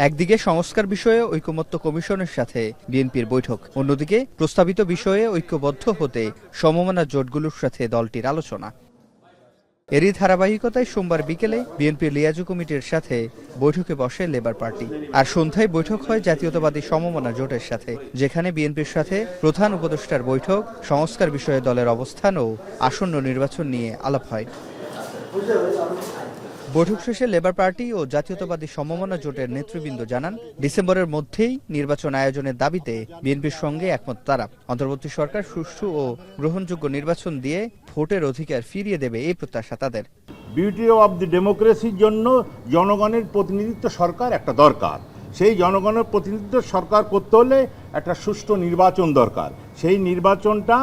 একদিকে সংস্কার বিষয়ে ঐকমত্য কমিশনের সাথে বিএনপির বৈঠক, অন্যদিকে প্রস্তাবিত বিষয়ে ঐক্যবদ্ধ হতে সমমনা জোটগুলোর সাথে দলটির আলোচনা। এরই ধারাবাহিকতায় সোমবার বিকেলে বিএনপির লিয়াজু কমিটির সাথে বৈঠকে বসে লেবার পার্টি। আর সন্ধ্যায় বৈঠক হয় জাতীয়তাবাদী সমমনা জোটের সাথে, যেখানে বিএনপির সাথে প্রধান উপদেষ্টার বৈঠক, সংস্কার বিষয়ে দলের অবস্থান ও আসন্ন নির্বাচন নিয়ে আলাপ হয়। বৈঠক শেষে লেবার পার্টি ও জাতীয়তাবাদী সমমনা জোটের নেতৃবৃন্দ জানান, ডিসেম্বরের মধ্যেই নির্বাচন আয়োজনের দাবিতে বিএনপির সঙ্গে একমত তারা। অন্তর্বর্তী সরকার সুষ্ঠু ও গ্রহণযোগ্য নির্বাচন দিয়ে ভোটের অধিকার ফিরিয়ে দেবে এই প্রত্যাশা তাদের। বিউটি অব দি ডেমোক্রেসির জন্য জনগণের প্রতিনিধিত্ব সরকার একটা দরকার। সেই জনগণের প্রতিনিধিত্ব সরকার করতে হলে একটা সুষ্ঠু নির্বাচন দরকার। সেই নির্বাচনটা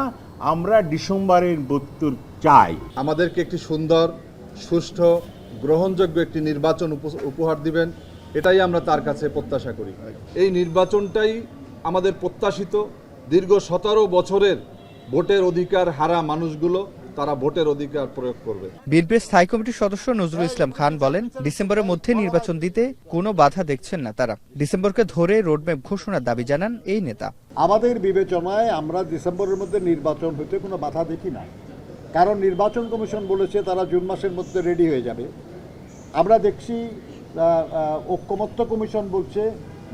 আমরা ডিসেম্বরের 72 চাই। আমাদেরকে একটি সুন্দর, সুষ্ঠু, গ্রহণযোগ্য একটি নির্বাচন উপহার দিবেন, এটাই আমরা তার কাছে প্রত্যাশা করি। এই নির্বাচনটাই আমাদের প্রত্যাশিত। দীর্ঘ 17 বছরের ভোটের অধিকার হারা মানুষগুলো তারা ভোটের অধিকার প্রয়োগ করবে। বিএনপির স্থায়ী কমিটির সদস্য নজরুল ইসলাম খান বলেন, ডিসেম্বরের মধ্যে নির্বাচন দিতে কোনো বাধা দেখছেন না তারা। ডিসেম্বরকে ধরে রোডম্যাপ ঘোষণার দাবি জানান এই নেতা। আমাদের বিবেচনায় আমরা ডিসেম্বরের মধ্যে নির্বাচন হতে কোনো বাধা দেখি না, কারণ নির্বাচন কমিশন বলেছে তারা জুন মাসের মধ্যে রেডি হয়ে যাবে। আমরা দেখছি ঐকমত্য কমিশন বলছে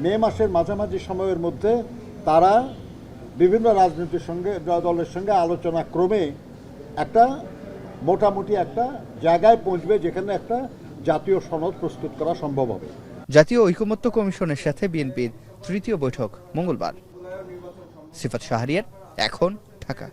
মে মাসের মাঝামাঝি সময়ের মধ্যে তারা বিভিন্ন রাজনীতির সঙ্গে দলের সঙ্গে আলোচনা ক্রমে একটা মোটামুটি একটা জায়গায় পৌঁছবে যেখানে একটা জাতীয় সনদ প্রস্তুত করা সম্ভব হবে। জাতীয় ঐকমত্য কমিশনের সাথে বিএনপির তৃতীয় বৈঠক মঙ্গলবার। সিফাত শাহরিয়ার, এখন, ঢাকা।